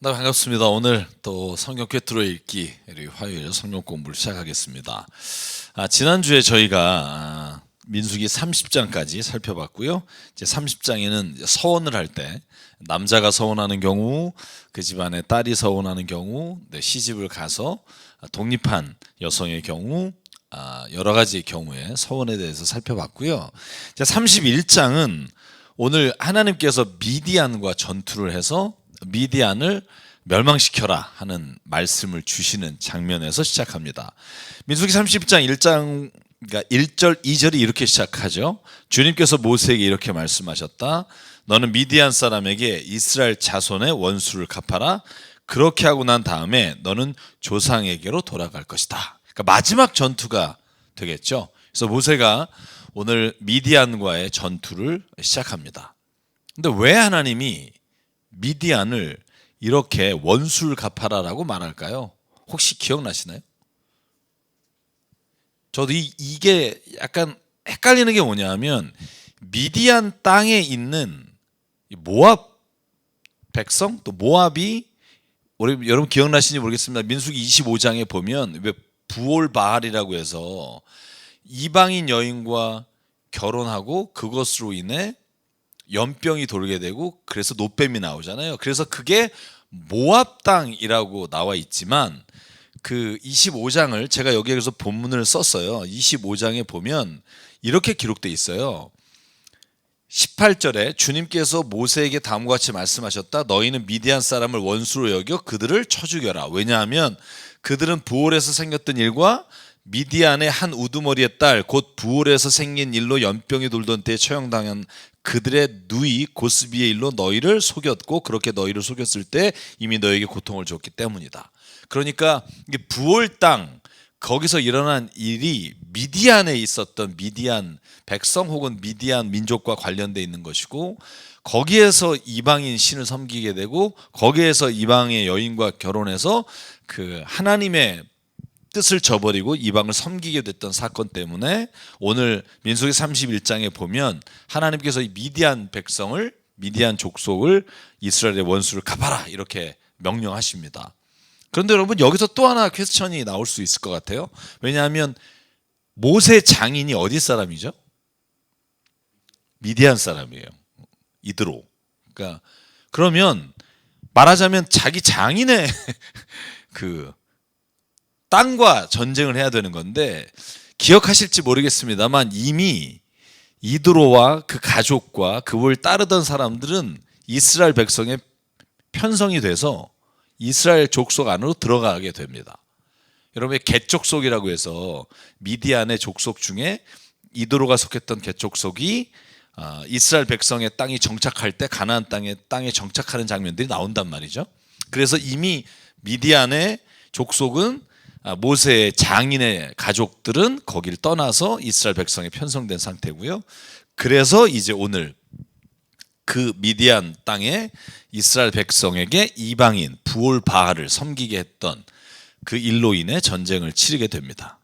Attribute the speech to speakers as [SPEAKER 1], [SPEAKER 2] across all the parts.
[SPEAKER 1] 네, 반갑습니다. 오늘 또 성경 꿰뚫어 읽기 우리 화요일 성경 공부를 시작하겠습니다. 지난주에 저희가 민수기 30장까지 살펴봤고요. 이제 30장에는 서원을 할 때 남자가 서원하는 경우, 그 집안에 딸이 서원하는 경우, 시집을 가서 독립한 여성의 경우, 여러 가지 경우에 서원에 대해서 살펴봤고요. 이제 31장은 오늘 하나님께서 미디안과 전투를 해서 미디안을 멸망시켜라 하는 말씀을 주시는 장면에서 시작합니다. 민수기 30장 1장 그러니까 1절 2절이 이렇게 시작하죠. 주님께서 모세에게 이렇게 말씀하셨다. 너는 미디안 사람에게 이스라엘 자손의 원수를 갚아라. 그렇게 하고 난 다음에 너는 조상에게로 돌아갈 것이다. 그러니까 마지막 전투가 되겠죠. 그래서 모세가 오늘 미디안과의 전투를 시작합니다. 근데 왜 하나님이 미디안을 이렇게 원수를 갚아라라고 말할까요? 혹시 기억나시나요? 저도 이게 약간 헷갈리는 게 뭐냐면 미디안 땅에 있는 모압 백성, 또 모압이 여러분 기억나시는지 모르겠습니다. 민수기 25장에 보면 왜 부올바알이라고 해서 이방인 여인과 결혼하고 그것으로 인해 연병이 돌게 되고 그래서 노뱀이 나오잖아요. 그래서 그게 모압 땅이라고 나와 있지만 그 25장을 제가 여기에서 본문을 썼어요. 25장에 보면 이렇게 기록되어 있어요. 18절에 주님께서 모세에게 다음과 같이 말씀하셨다. 너희는 미디안 사람을 원수로 여겨 그들을 쳐 죽여라. 왜냐하면 그들은 부올에서 생겼던 일과 미디안의 한 우두머리의 딸 곧 부올에서 생긴 일로 연병이 돌던 때에 처형당한 그들의 누이 고스비의 일로 너희를 속였고 그렇게 너희를 속였을 때 이미 너희에게 고통을 줬기 때문이다. 그러니까 이게 부올 땅 거기서 일어난 일이 미디안에 있었던 미디안 백성 혹은 미디안 민족과 관련돼 있는 것이고 거기에서 이방인 신을 섬기게 되고 거기에서 이방의 여인과 결혼해서 그 하나님의 뜻을 저버리고 이방을 섬기게 됐던 사건 때문에 오늘 민수기 31장에 보면 하나님께서 이 미디안 백성을 미디안 족속을 이스라엘의 원수를 갚아라 이렇게 명령하십니다. 그런데 여러분 여기서 또 하나 퀘스천이 나올 수 있을 것 같아요. 왜냐하면 모세 장인이 어디 사람이죠? 미디안 사람이에요. 이드로. 그러니까 그러면 말하자면 자기 장인의 그 땅과 전쟁을 해야 되는 건데 기억하실지 모르겠습니다만 이미 이드로와 그 가족과 그를 따르던 사람들은 이스라엘 백성의 편성이 돼서 이스라엘 족속 안으로 들어가게 됩니다. 여러분의 겟족속이라고 해서 미디안의 족속 중에 이드로가 속했던 겟족속이 이스라엘 백성의 땅이 정착할 때 가나안 땅에 정착하는 장면들이 나온단 말이죠. 그래서 이미 미디안의 족속은 모세의 장인의 가족들은 거기를 떠나서 이스라엘 백성에 편성된 상태고요. 그래서 이제 오늘 그 미디안 땅에 이스라엘 백성에게 이방인 부올바알을 섬기게 했던 그 일로 인해 전쟁을 치르게 됩니다.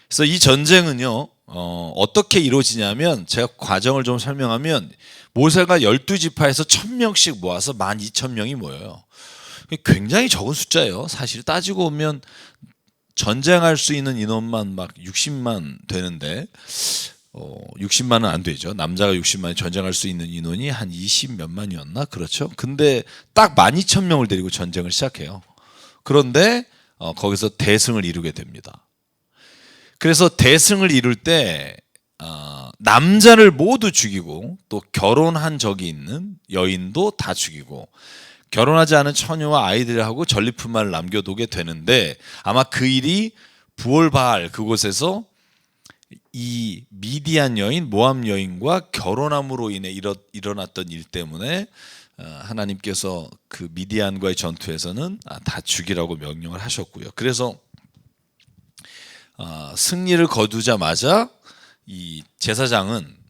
[SPEAKER 1] 그래서 이 전쟁은요 어떻게 이루어지냐면 제가 과정을 좀 설명하면 모세가 12지파에서 1000명씩 모아서 12,000명이 모여요. 굉장히 적은 숫자예요. 사실 따지고 보면 전쟁할 수 있는 인원만 막 60만 되는데 60만은 안 되죠. 남자가 60만이 전쟁할 수 있는 인원이 한 20 몇만이었나? 그렇죠. 근데 딱 12,000명을 데리고 전쟁을 시작해요. 그런데 거기서 대승을 이루게 됩니다. 그래서 대승을 이룰 때 남자를 모두 죽이고 또 결혼한 적이 있는 여인도 다 죽이고 결혼하지 않은 처녀와 아이들하고 전리품만을 남겨두게 되는데 아마 그 일이 부올바알 그곳에서 이 미디안 여인 모압 여인과 결혼함으로 인해 일어났던 일 때문에 하나님께서 그 미디안과의 전투에서는 다 죽이라고 명령을 하셨고요. 그래서 승리를 거두자마자 이 제사장은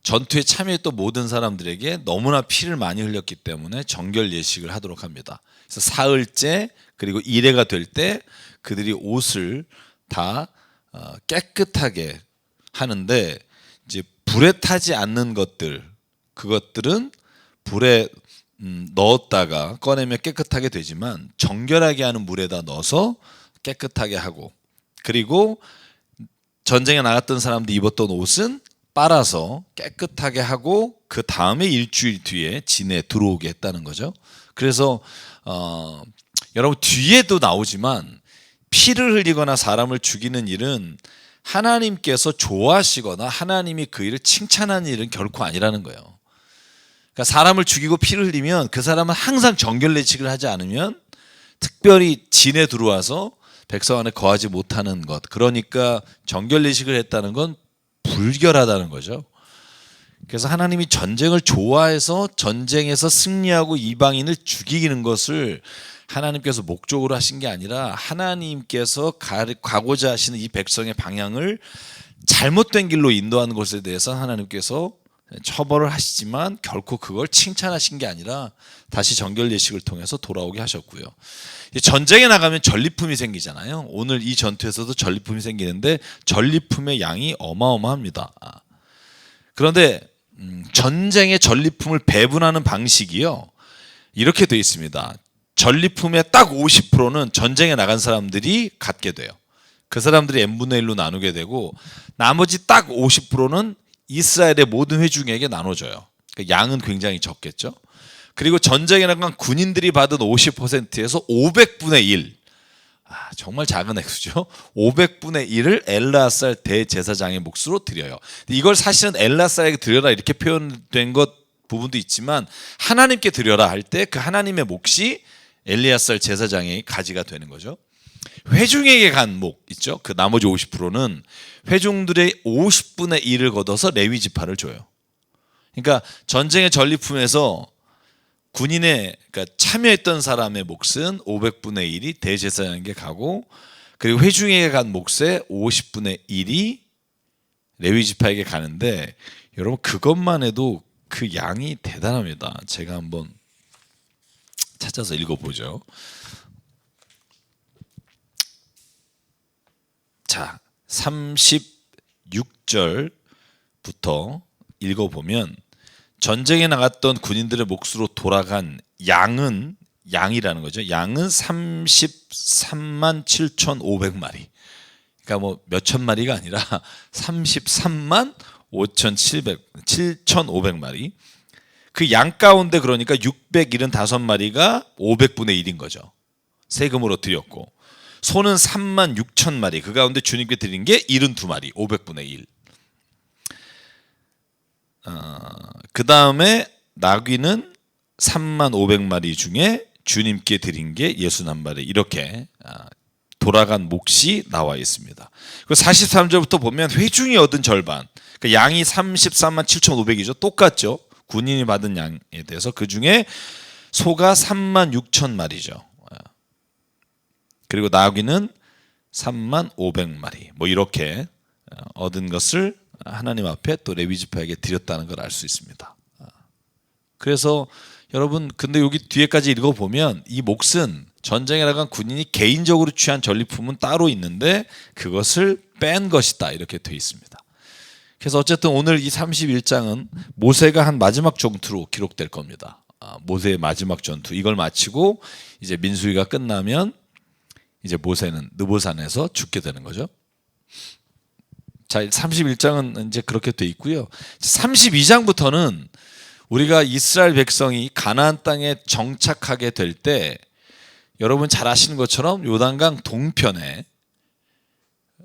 [SPEAKER 1] 전투에 참여했던 모든 사람들에게 너무나 피를 많이 흘렸기 때문에 정결 예식을 하도록 합니다. 그래서 사흘째 그리고 일회가 될 때 그들이 옷을 다 깨끗하게 하는데 이제 불에 타지 않는 것들 그것들은 불에 넣었다가 꺼내면 깨끗하게 되지만 정결하게 하는 물에다 넣어서 깨끗하게 하고, 그리고 전쟁에 나갔던 사람들이 입었던 옷은 빨아서 깨끗하게 하고 그 다음에 일주일 뒤에 진에 들어오게 했다는 거죠. 그래서 여러분 뒤에도 나오지만 피를 흘리거나 사람을 죽이는 일은 하나님께서 좋아하시거나 하나님이 그 일을 칭찬하는 일은 결코 아니라는 거예요. 그러니까 사람을 죽이고 피를 흘리면 그 사람은 항상 정결례식을 하지 않으면 특별히 진에 들어와서 백성 안에 거하지 못하는 것, 그러니까 정결례식을 했다는 건 불결하다는 거죠. 그래서 하나님이 전쟁을 좋아해서 전쟁에서 승리하고 이방인을 죽이는 것을 하나님께서 목적으로 하신 게 아니라 하나님께서 가고자 하시는 이 백성의 방향을 잘못된 길로 인도하는 것에 대해서 하나님께서 처벌을 하시지만 결코 그걸 칭찬하신 게 아니라 다시 정결예식을 통해서 돌아오게 하셨고요. 전쟁에 나가면 전리품이 생기잖아요. 오늘 이 전투에서도 전리품이 생기는데 전리품의 양이 어마어마합니다. 그런데 전쟁의 전리품을 배분하는 방식이요, 이렇게 되어 있습니다. 전리품의 딱 50%는 전쟁에 나간 사람들이 갖게 돼요. 그 사람들이 n분의 1로 나누게 되고 나머지 딱 50%는 이스라엘의 모든 회중에게 나눠져요. 양은 굉장히 적겠죠. 그리고 전쟁에 나간 군인들이 받은 50%에서 500분의 1, 정말 작은 액수죠. 500분의 1을 엘르아살 대제사장의 몫으로 드려요. 이걸 사실은 엘르아살에게 드려라 이렇게 표현된 것 부분도 있지만 하나님께 드려라 할 때 그 하나님의 몫이 엘리아살 제사장의 가지가 되는 거죠. 회중에게 간 몫 있죠. 그 나머지 50%는 회중들의 50분의 1을 걷어서 레위 지파를 줘요. 그러니까 전쟁의 전리품에서 군인의, 그러니까 참여했던 사람의 몫은 500분의 1이 대제사장에게 가고, 그리고 회중에게 간 몫의 50분의 1이 레위 지파에게 가는데, 여러분 그것만 해도 그 양이 대단합니다. 제가 한번 찾아서 읽어보죠. 자, 36절부터 읽어보면 전쟁에 나갔던 군인들의 몫으로 돌아간 양이라는 거죠. 양은 33만 7,500마리. 그러니까 뭐 몇천 마리가 아니라 33만 7,500마리. 그 양 가운데 그러니까 675마리가 500분의 1인 거죠. 세금으로 드렸고, 소는 3만 6천 마리, 그 가운데 주님께 드린 게 72마리, 500분의 1. 그 다음에 나귀는 3만 500마리 중에 주님께 드린 게 61마리, 이렇게 돌아간 몫이 나와 있습니다. 43절부터 보면 회중이 얻은 절반, 그러니까 양이 33만 7,500이죠. 똑같죠. 군인이 받은 양에 대해서 그 중에 소가 3만 6천 마리죠. 그리고 나귀는 3만 500마리, 뭐 이렇게 얻은 것을 하나님 앞에 또 레위 지파에게 드렸다는 걸 알 수 있습니다. 그래서 여러분, 근데 여기 뒤에까지 읽어보면 이 몫은 전쟁에 나간 군인이 개인적으로 취한 전리품은 따로 있는데 그것을 뺀 것이다, 이렇게 돼 있습니다. 그래서 어쨌든 오늘 이 31장은 모세가 한 마지막 전투로 기록될 겁니다. 모세의 마지막 전투, 이걸 마치고 이제 민수기가 끝나면 이제 모세는 느보산에서 죽게 되는 거죠. 자, 31장은 이제 그렇게 돼 있고요. 32장부터는 우리가 이스라엘 백성이 가나안 땅에 정착하게 될 때, 여러분 잘 아시는 것처럼 요단강 동편에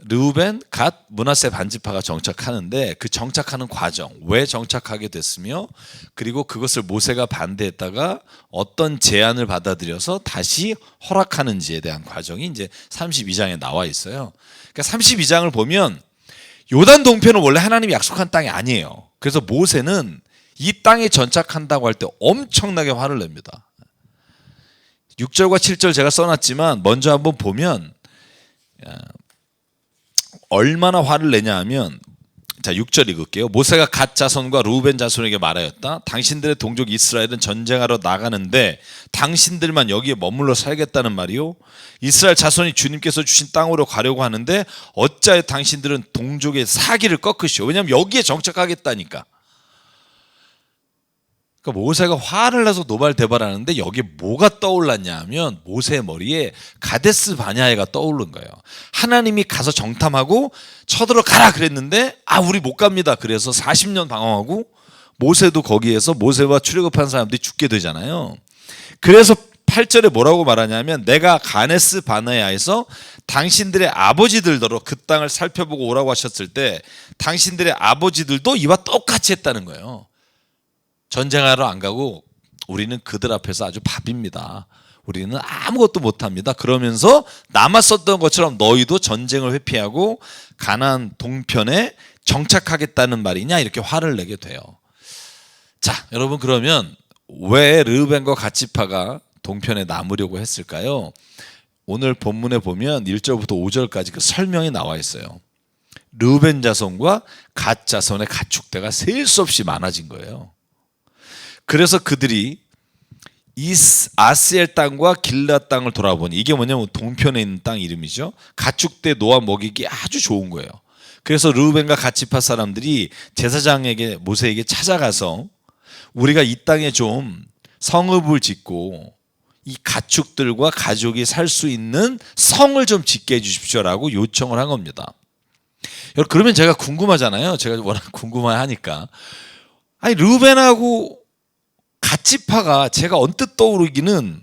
[SPEAKER 1] 르우벤, 갓, 므낫세 반지파가 정착하는데 그 정착하는 과정, 왜 정착하게 됐으며, 그리고 그것을 모세가 반대했다가 어떤 제안을 받아들여서 다시 허락하는지에 대한 과정이 이제 32장에 나와 있어요. 그러니까 32장을 보면 요단 동편은 원래 하나님이 약속한 땅이 아니에요. 그래서 모세는 이 땅에 전착한다고 할 때 엄청나게 화를 냅니다. 6절과 7절 제가 써놨지만 먼저 한번 보면 얼마나 화를 내냐 하면, 자, 6절 읽을게요. 모세가 갓 자손과 르우벤 자손에게 말하였다. 당신들의 동족 이스라엘은 전쟁하러 나가는데 당신들만 여기에 머물러 살겠다는 말이요. 이스라엘 자손이 주님께서 주신 땅으로 가려고 하는데 어찌하여 당신들은 동족의 사기를 꺾으시오. 왜냐하면 여기에 정착하겠다니까. 그러니까 모세가 화를 내서 노발대발하는데 여기에 뭐가 떠올랐냐 하면 모세의 머리에 가데스 바냐해가 떠오른 거예요. 하나님이 가서 정탐하고 쳐들어가라 그랬는데 우리 못 갑니다. 그래서 40년 방황하고 모세도 거기에서 모세와 출애굽한 사람들이 죽게 되잖아요. 그래서 8절에 뭐라고 말하냐면 내가 가데스 바네아에서 당신들의 아버지들더러 그 땅을 살펴보고 오라고 하셨을 때 당신들의 아버지들도 이와 똑같이 했다는 거예요. 전쟁하러 안 가고 우리는 그들 앞에서 아주 밥입니다. 우리는 아무것도 못합니다. 그러면서 남았었던 것처럼 너희도 전쟁을 회피하고 가나안 동편에 정착하겠다는 말이냐 이렇게 화를 내게 돼요. 자, 여러분 그러면 왜 르우벤과 갓지파가 동편에 남으려고 했을까요? 오늘 본문에 보면 1절부터 5절까지 그 설명이 나와 있어요. 르우벤 자손과 갓 자손의 가축대가 셀 수 없이 많아진 거예요. 그래서 그들이 아스엘 땅과 길앗 땅을 돌아보니 이게 뭐냐면 동편에 있는 땅 이름이죠. 가축대 놓아 먹이기 아주 좋은 거예요. 그래서 르우벤과 갓지파 사람들이 제사장에게 모세에게 찾아가서 우리가 이 땅에 좀 성읍을 짓고 이 가축들과 가족이 살 수 있는 성을 좀 짓게 해주십시오라고 요청을 한 겁니다. 그러면 제가 궁금하잖아요. 제가 워낙 궁금해하니까 아니 르우벤하고 갓지파가 제가 언뜻 떠오르기는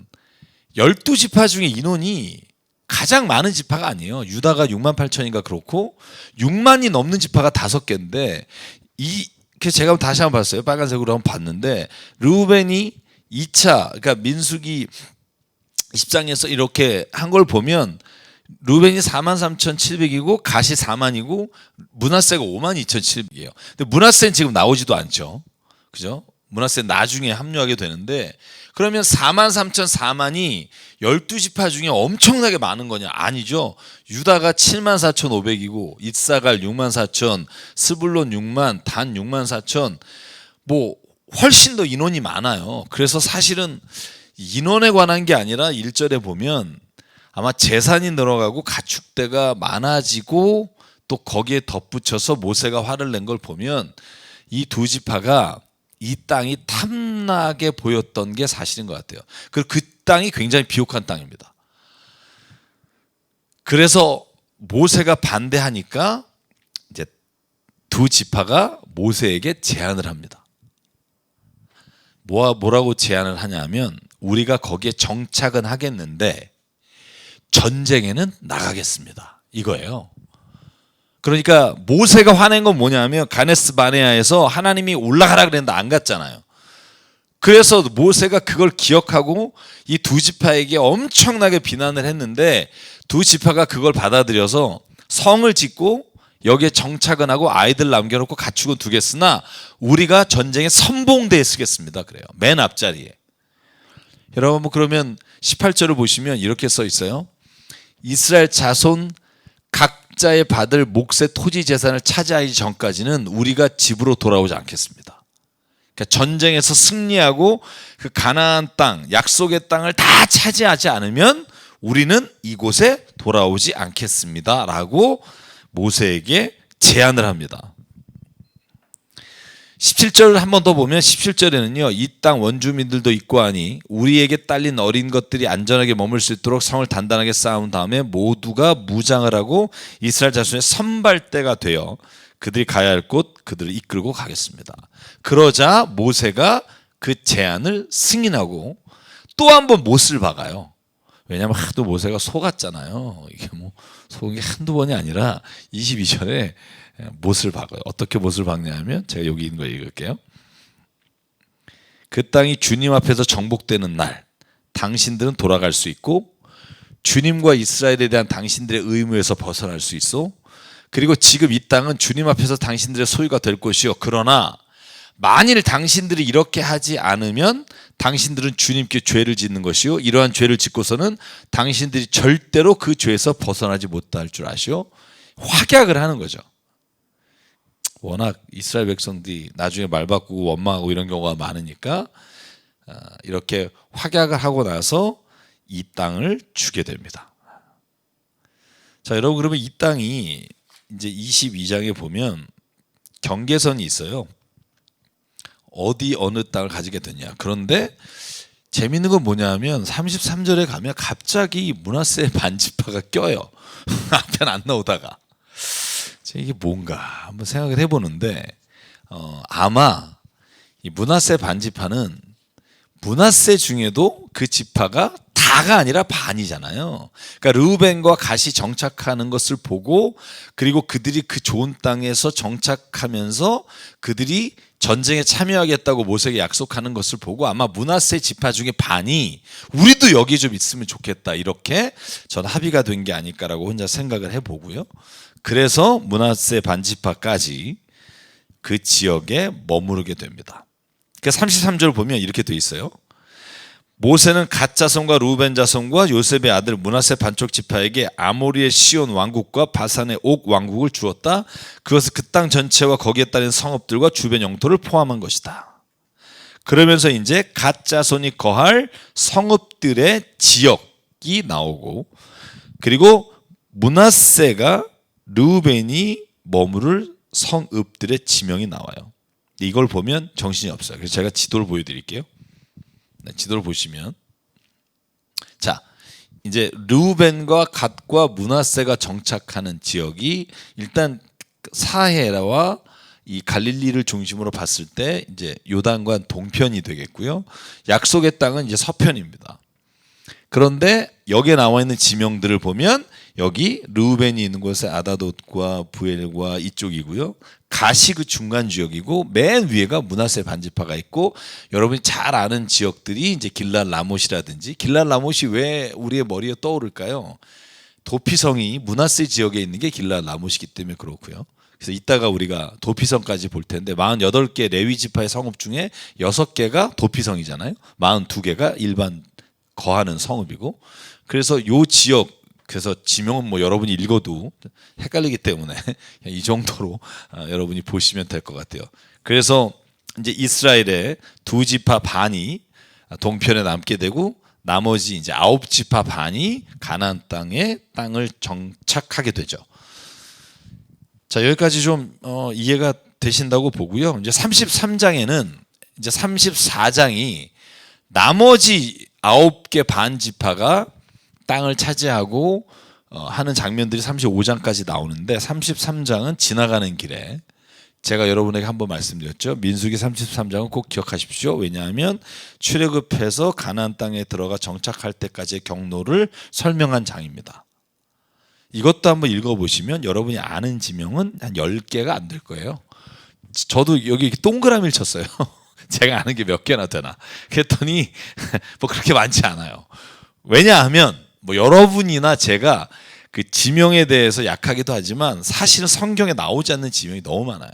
[SPEAKER 1] 12지파 중에 인원이 가장 많은 지파가 아니에요. 유다가 6만 8천인가 그렇고 6만이 넘는 지파가 5개인데 제가 다시 한번 봤어요. 빨간색으로 한번 봤는데 르우벤이 2차 그러니까 민수기 10장에서 이렇게 한 걸 보면 르우벤이 43,700이고 갓이 4만이고 므낫세가 52,700이에요. 근데 므낫세는 지금 나오지도 않죠. 그죠? 므낫세 나중에 합류하게 되는데 그러면 43,4만이 12지파 중에 엄청나게 많은 거냐? 아니죠. 유다가 74,500이고 이사갈 64,000, 스불론 6만, 단 64,000 뭐 훨씬 더 인원이 많아요. 그래서 사실은 인원에 관한 게 아니라 1절에 보면 아마 재산이 늘어가고 가축대가 많아지고 또 거기에 덧붙여서 모세가 화를 낸 걸 보면 이 두 지파가 이 땅이 탐나게 보였던 게 사실인 것 같아요. 그리고 그 땅이 굉장히 비옥한 땅입니다. 그래서 모세가 반대하니까 이제 두 지파가 모세에게 제안을 합니다. 뭐라고 제안을 하냐면 우리가 거기에 정착은 하겠는데 전쟁에는 나가겠습니다. 이거예요. 그러니까 모세가 화낸 건 뭐냐면 가데스 바네아에서 하나님이 올라가라 그랬는데 안 갔잖아요. 그래서 모세가 그걸 기억하고 이 두 지파에게 엄청나게 비난을 했는데 두 지파가 그걸 받아들여서 성을 짓고 여기에 정착은 하고 아이들 남겨놓고 가축은 두겠으나 우리가 전쟁에 선봉대에 쓰겠습니다. 그래요. 맨 앞자리에. 여러분 그러면 18절을 보시면 이렇게 써 있어요. 이스라엘 자손 각자의 받을 몫의 토지 재산을 차지하기 전까지는 우리가 집으로 돌아오지 않겠습니다. 그러니까 전쟁에서 승리하고 그 가나안 땅, 약속의 땅을 다 차지하지 않으면 우리는 이곳에 돌아오지 않겠습니다. 라고 모세에게 제안을 합니다. 17절을 한 번 더 보면 17절에는요. 이 땅 원주민들도 있고 하니 우리에게 딸린 어린 것들이 안전하게 머물 수 있도록 성을 단단하게 쌓은 다음에 모두가 무장을 하고 이스라엘 자손의 선발대가 되어 그들이 가야 할 곳 그들을 이끌고 가겠습니다. 그러자 모세가 그 제안을 승인하고 또 한 번 못을 박아요. 왜냐하면 하도 모세가 속았잖아요. 이게 뭐 속은 게 한두 번이 아니라 22절에 못을 박아요. 어떻게 못을 박냐면 제가 여기 있는 거 읽을게요. 그 땅이 주님 앞에서 정복되는 날 당신들은 돌아갈 수 있고 주님과 이스라엘에 대한 당신들의 의무에서 벗어날 수 있어. 그리고 지금 이 땅은 주님 앞에서 당신들의 소유가 될 것이요. 그러나 만일 당신들이 이렇게 하지 않으면 당신들은 주님께 죄를 짓는 것이요. 이러한 죄를 짓고서는 당신들이 절대로 그 죄에서 벗어나지 못할 줄 아시오. 확약을 하는 거죠. 워낙 이스라엘 백성들이 나중에 말 바꾸고 원망하고 이런 경우가 많으니까 이렇게 확약을 하고 나서 이 땅을 주게 됩니다. 자, 여러분 그러면 이 땅이 이제 22장에 보면 경계선이 있어요. 어디 어느 땅을 가지게 되냐. 그런데 재밌는 건 뭐냐면 33절에 가면 갑자기 므낫세 반지파가 껴요. 앞에 안 나오다가. 이게 뭔가 한번 생각을 해보는데 아마 이 므낫세 반지파는 므낫세 중에도 그 지파가 다가 아니라 반이잖아요. 그러니까 르우벤과 갓이 정착하는 것을 보고 그리고 그들이 그 좋은 땅에서 정착하면서 그들이 전쟁에 참여하겠다고 모세에게 약속하는 것을 보고 아마 므낫세 지파 중에 반이 우리도 여기 좀 있으면 좋겠다 이렇게 전 합의가 된 게 아닐까라고 혼자 생각을 해보고요. 그래서 므낫세 반지파까지 그 지역에 머무르게 됩니다. 그러니까 33절 보면 이렇게 돼 있어요. 모세는 갓 자손과 루벤 자손과 요셉의 아들 므낫세 반쪽 지파에게 아모리의 시온 왕국과 바산의 옥 왕국을 주었다. 그것은 그 땅 전체와 거기에 따른 성읍들과 주변 영토를 포함한 것이다. 그러면서 이제 갓 자손이 거할 성읍들의 지역이 나오고 그리고 므낫세가 르우벤이 머무를 성읍들의 지명이 나와요. 이걸 보면 정신이 없어요. 그래서 제가 지도를 보여드릴게요. 네, 지도를 보시면 자 이제 르우벤과 갓과 므낫세가 정착하는 지역이 일단 사헤라와 이 갈릴리를 중심으로 봤을 때 이제 요단과 동편이 되겠고요. 약속의 땅은 이제 서편입니다. 그런데 여기에 나와 있는 지명들을 보면 여기 르우벤이 있는 곳에 아다돗과 부엘과 이쪽이고요. 갓이 그 중간 지역이고 맨 위에가 므낫세 반지파가 있고 여러분이 잘 아는 지역들이 이제 길랄 라못이라든지 길랄 라못이 왜 우리의 머리에 떠오를까요? 도피성이 므낫세 지역에 있는 게 길랄 라못이기 때문에 그렇고요. 그래서 이따가 우리가 도피성까지 볼 텐데 48개 레위 지파의 성읍 중에 6개가 도피성이잖아요. 42개가 일반 거하는 성읍이고 그래서 요 지역 그래서 지명은 뭐 여러분이 읽어도 헷갈리기 때문에 이 정도로 여러분이 보시면 될 것 같아요. 그래서 이제 이스라엘의 2지파 반이 동편에 남게 되고 나머지 이제 9지파 반이 가나안 땅을 정착하게 되죠. 자 여기까지 좀 이해가 되신다고 보고요. 이제 33장에는 이제 34장이 나머지 9개 반 지파가 땅을 차지하고 하는 장면들이 35장까지 나오는데 33장은 지나가는 길에 제가 여러분에게 한번 말씀드렸죠. 민수기 33장은 꼭 기억하십시오. 왜냐하면 출애굽해서 가나안 땅에 들어가 정착할 때까지의 경로를 설명한 장입니다. 이것도 한번 읽어보시면 여러분이 아는 지명은 한 10개가 안 될 거예요. 저도 여기 동그라미를 쳤어요. 제가 아는 게 몇 개나 되나. 그랬더니 뭐 그렇게 많지 않아요. 왜냐하면 뭐 여러분이나 제가 그 지명에 대해서 약하기도 하지만 사실은 성경에 나오지 않는 지명이 너무 많아요.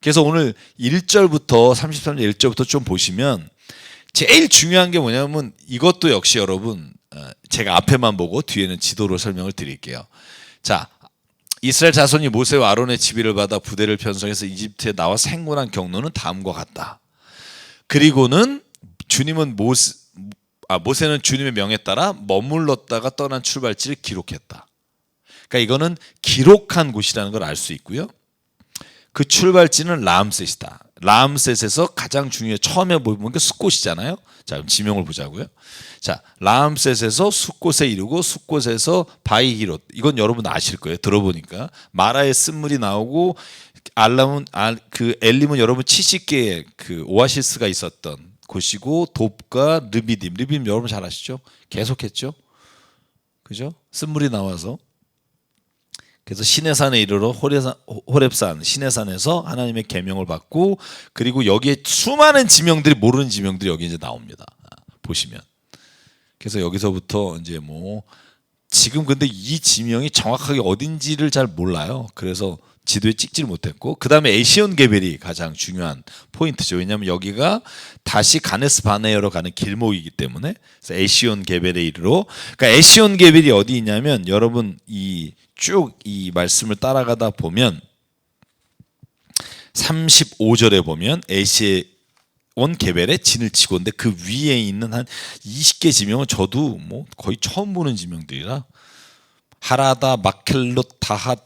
[SPEAKER 1] 그래서 오늘 1절부터 33절 1절부터 좀 보시면 제일 중요한 게 뭐냐면 이것도 역시 여러분 제가 앞에만 보고 뒤에는 지도로 설명을 드릴게요. 자, 이스라엘 자손이 모세와 아론의 지휘를 받아 부대를 편성해서 이집트에 나와 생존한 경로는 다음과 같다. 그리고는 모세는 주님의 명에 따라 머물렀다가 떠난 출발지를 기록했다. 그러니까 이거는 기록한 곳이라는 걸 알 수 있고요. 그 출발지는 라암셋이다. 라암셋에서 가장 중요해 처음에 보면 게 숫곳이잖아요. 자, 그럼 지명을 보자고요. 자, 라암셋에서 숫곳에 이르고 숫곳에서 바이히롯. 이건 여러분 아실 거예요. 들어보니까 마라의 쓴물이 나오고 엘림은 여러분 70개의 그 오아시스가 있었던 곳이고 돕과 르비딤 여러분 잘 아시죠? 계속했죠. 그죠? 쓴물이 나와서 그래서 시내산에 이르러 호렙산 시내산에서 하나님의 계명을 받고 그리고 여기에 수많은 지명들이 모르는 지명들이 여기 이제 나옵니다. 보시면 그래서 여기서부터 이제 뭐 지금 근데 이 지명이 정확하게 어딘지를 잘 몰라요. 그래서 지도에 찍지를 못했고 그 다음에 에시온 게벨이 가장 중요한 포인트죠. 왜냐하면 여기가 다시 가네스 바네어로 가는 길목이기 때문에 그래서 에시온 게벨에 이르러 그러니까 에시온 게벨이 어디 있냐면 여러분 쭉 이 말씀을 따라가다 보면 35절에 보면 에시온 게벨에 진을 치고 근데 그 위에 있는 한 20개 지명은 저도 뭐 거의 처음 보는 지명들이라 하라다 마켈롯 다핫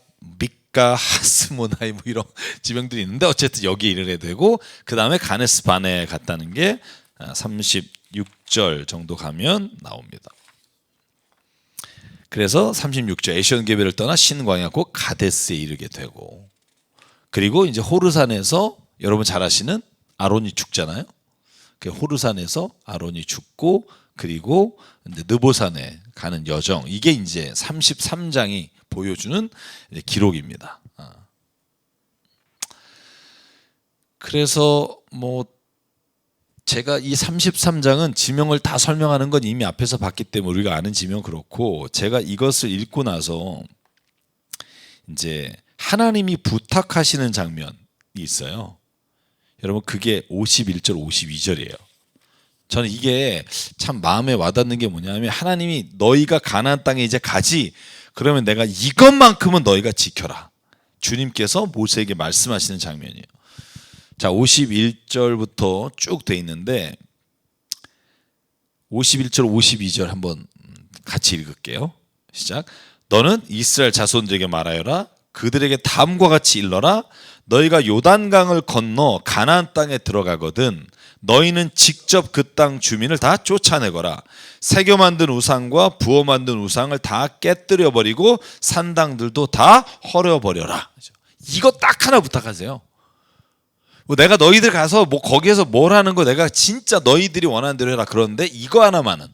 [SPEAKER 1] 베르가 하스모나이 뭐 이런 지명들이 있는데 어쨌든 여기에 이르게 되고, 그 다음에 가네스 바네에 갔다는 게 36절 정도 가면 나옵니다. 그래서 36절 에시온 게베를 떠나 신광야 곧 가데스에 이르게 되고, 그리고 이제 호르산에서 여러분 잘 아시는 아론이 죽잖아요. 그 호르산에서 아론이 죽고, 그리고 이제 느보산에 가는 여정, 이게 이제 33장이 보여주는 이제 기록입니다. 그래서 뭐 제가 이 33장은 지명을 다 설명하는 건 이미 앞에서 봤기 때문에 우리가 아는 지명 그렇고, 제가 이것을 읽고 나서 이제 하나님이 부탁하시는 장면이 있어요. 여러분 그게 51절 52절이에요. 저는 이게 참 마음에 와닿는 게 뭐냐면, 하나님이 너희가 가나안 땅에 이제 가지, 그러면 내가 이것만큼은 너희가 지켜라. 주님께서 모세에게 말씀하시는 장면이에요. 자, 51절부터 쭉 돼 있는데 51절 52절 한번 같이 읽을게요. 시작. 너는 이스라엘 자손들에게 말하여라. 그들에게 다음과 같이 일러라. 너희가 요단강을 건너 가나안 땅에 들어가거든 너희는 직접 그 땅 주민을 다 쫓아내거라. 새겨 만든 우상과 부어 만든 우상을 다 깨뜨려 버리고 산당들도 다 헐어버려라. 이거 딱 하나 부탁하세요. 뭐 내가 너희들 가서 뭐 거기에서 뭘 하는 거 내가 진짜 너희들이 원하는 대로 해라. 그런데 이거 하나만은,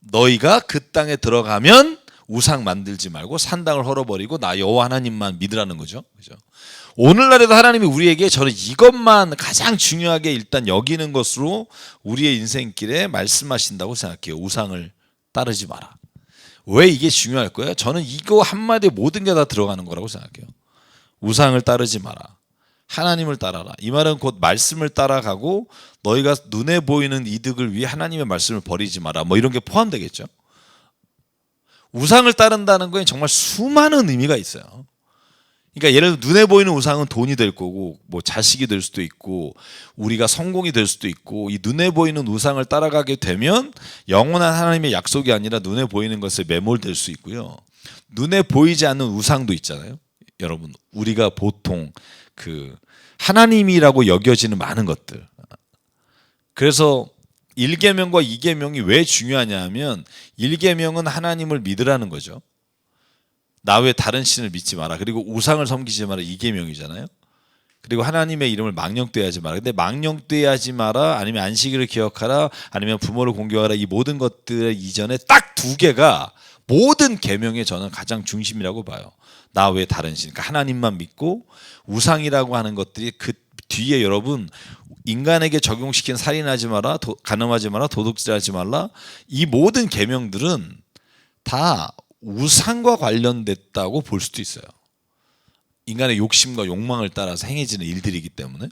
[SPEAKER 1] 너희가 그 땅에 들어가면 우상 만들지 말고 산당을 헐어버리고 나 여호와 하나님만 믿으라는 거죠. 그죠? 오늘날에도 하나님이 우리에게, 저는 이것만 가장 중요하게 일단 여기는 것으로 우리의 인생길에 말씀하신다고 생각해요. 우상을 따르지 마라. 왜 이게 중요할 거예요? 저는 이거 한마디에 모든 게 다 들어가는 거라고 생각해요. 우상을 따르지 마라. 하나님을 따라라. 이 말은 곧 말씀을 따라가고 너희가 눈에 보이는 이득을 위해 하나님의 말씀을 버리지 마라. 뭐 이런 게 포함되겠죠. 우상을 따른다는 거에 정말 수많은 의미가 있어요. 그러니까 예를 들어 눈에 보이는 우상은 돈이 될 거고, 뭐 자식이 될 수도 있고, 우리가 성공이 될 수도 있고, 이 눈에 보이는 우상을 따라가게 되면 영원한 하나님의 약속이 아니라 눈에 보이는 것에 매몰될 수 있고요. 눈에 보이지 않는 우상도 있잖아요. 여러분, 우리가 보통 그 하나님이라고 여겨지는 많은 것들. 그래서 1계명과 2계명이 왜 중요하냐 하면, 1계명은 하나님을 믿으라는 거죠. 나 외 다른 신을 믿지 마라. 그리고 우상을 섬기지 마라. 2계명이잖아요. 그리고 하나님의 이름을 망령되하지 마라. 근데 망령되하지 마라, 아니면 안식일을 기억하라, 아니면 부모를 공경하라, 이 모든 것들 이전에 딱 두 개가 모든 계명의 저는 가장 중심이라고 봐요. 나 외 다른 신, 그러니까 하나님만 믿고, 우상이라고 하는 것들이 그 뒤에 여러분 인간에게 적용시킨 살인하지 마라, 간음하지 마라, 도둑질하지 말라, 이 모든 계명들은 다 우상과 관련됐다고 볼 수도 있어요. 인간의 욕심과 욕망을 따라서 행해지는 일들이기 때문에.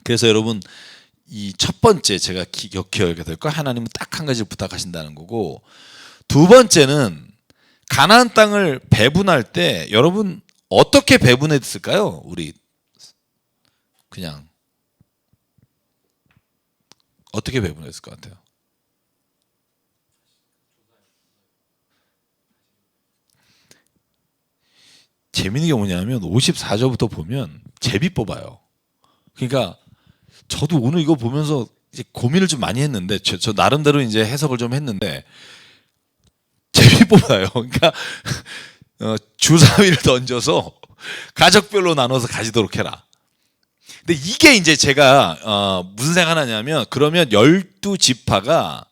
[SPEAKER 1] 그래서 여러분 이 첫 번째 제가 기억해야 될 거, 하나님은 딱 한 가지를 부탁하신다는 거고, 두 번째는 가나안 땅을 배분할 때 여러분 어떻게 배분했을까요? 우리 그냥 어떻게 배분했을 것 같아요? 재밌는 게 뭐냐면 54절부터 보면 제비 뽑아요. 그러니까 저도 오늘 이거 보면서 이제 고민을 좀 많이 했는데, 저 나름대로 이제 해석을 좀 했는데, 제비 뽑아요. 그러니까 주사위를 던져서 가족별로 나눠서 가지도록 해라. 근데 이게 이제 제가 무슨 생각하냐면, 그러면 12지파가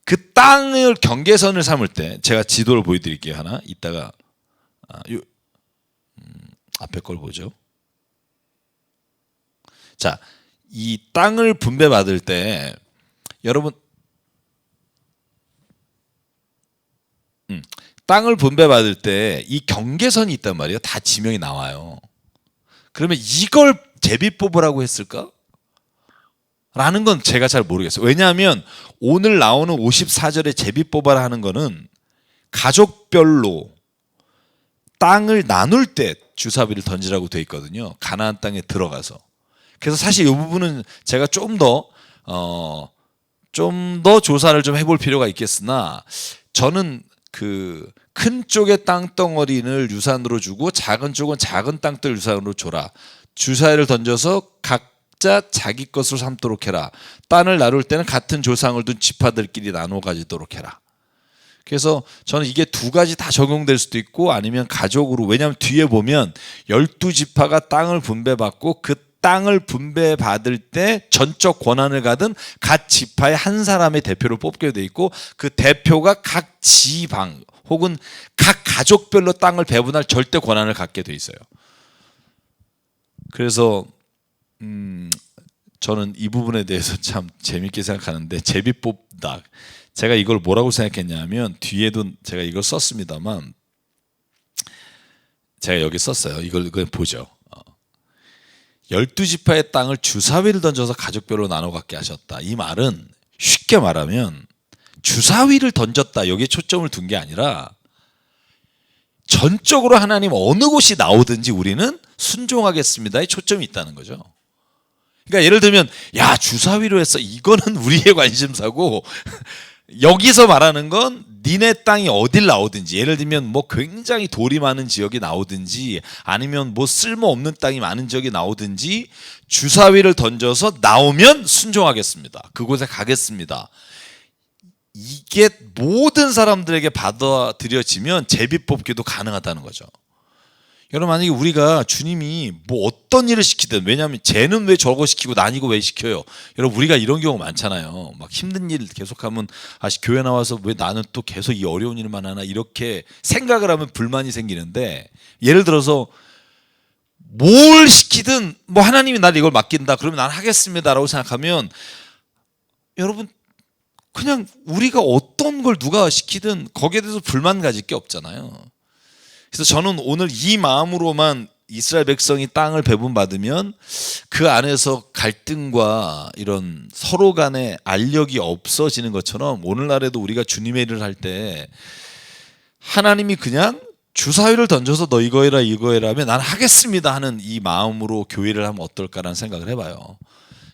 [SPEAKER 1] 그 땅을 경계선을 삼을 때, 제가 지도를 보여드릴게요. 하나 이따가 앞에 걸 보죠. 자, 이 땅을 분배받을 때 여러분 땅을 분배받을 때 이 경계선이 있단 말이에요. 다 지명이 나와요. 그러면 이걸 제비 뽑으라고 했을까? 라는 건 제가 잘 모르겠어요. 왜냐하면 오늘 나오는 54절에 제비 뽑아라 하는 거는 가족별로 땅을 나눌 때 주사위를 던지라고 돼 있거든요. 가나안 땅에 들어가서. 그래서 사실 이 부분은 제가 좀 더 조사를 좀 해볼 필요가 있겠으나, 저는 그 큰 쪽의 땅덩어리를 유산으로 주고 작은 쪽은 작은 땅들 유산으로 줘라. 주사위를 던져서 각자 자기 것으로 삼도록 해라. 땅을 나눌 때는 같은 조상을 둔 지파들끼리 나눠 가지도록 해라. 그래서 저는 이게 두 가지 다 적용될 수도 있고 아니면 가족으로, 왜냐하면 뒤에 보면 12지파가 땅을 분배받고 그 땅을 분배받을 때 전적 권한을 가진 각 지파의 한 사람의 대표를 뽑게 돼 있고 그 대표가 각 지방 혹은 각 가족별로 땅을 배분할 절대 권한을 갖게 돼 있어요. 그래서 저는 이 부분에 대해서 참 재밌게 생각하는데, 제비 뽑다. 제가 이걸 뭐라고 생각했냐면, 뒤에도 제가 이걸 썼습니다만 제가 여기 썼어요. 이걸 보죠. 12지파의 땅을 주사위를 던져서 가족별로 나눠 갖게 하셨다. 이 말은 쉽게 말하면 주사위를 던졌다, 여기에 초점을 둔 게 아니라 전적으로 하나님 어느 곳이 나오든지 우리는 순종하겠습니다에 초점이 있다는 거죠. 그러니까 예를 들면 야 주사위로 했어, 이거는 우리의 관심사고 여기서 말하는 건 니네 땅이 어딜 나오든지, 예를 들면 뭐 굉장히 돌이 많은 지역이 나오든지 아니면 뭐 쓸모없는 땅이 많은 지역이 나오든지 주사위를 던져서 나오면 순종하겠습니다. 그곳에 가겠습니다. 이게 모든 사람들에게 받아들여지면 제비 뽑기도 가능하다는 거죠. 여러분, 만약에 우리가 주님이 뭐 어떤 일을 시키든, 왜냐하면 쟤는 왜 저거 시키고 난 이거 왜 시켜요? 여러분, 우리가 이런 경우 많잖아요. 막 힘든 일 계속하면 교회 나와서 왜 나는 또 계속 이 어려운 일만 하나, 이렇게 생각을 하면 불만이 생기는데, 예를 들어서 뭘 시키든 뭐 하나님이 날 이걸 맡긴다 그러면 난 하겠습니다라고 생각하면, 여러분 그냥 우리가 어떤 걸 누가 시키든 거기에 대해서 불만 가질 게 없잖아요. 그래서 저는 오늘 이 마음으로만 이스라엘 백성이 땅을 배분받으면 그 안에서 갈등과 이런 서로 간의 알력이 없어지는 것처럼, 오늘날에도 우리가 주님의 일을 할 때 하나님이 그냥 주사위를 던져서 너 이거 해라 이거 해라 하면 난 하겠습니다 하는 이 마음으로 교회를 하면 어떨까라는 생각을 해봐요.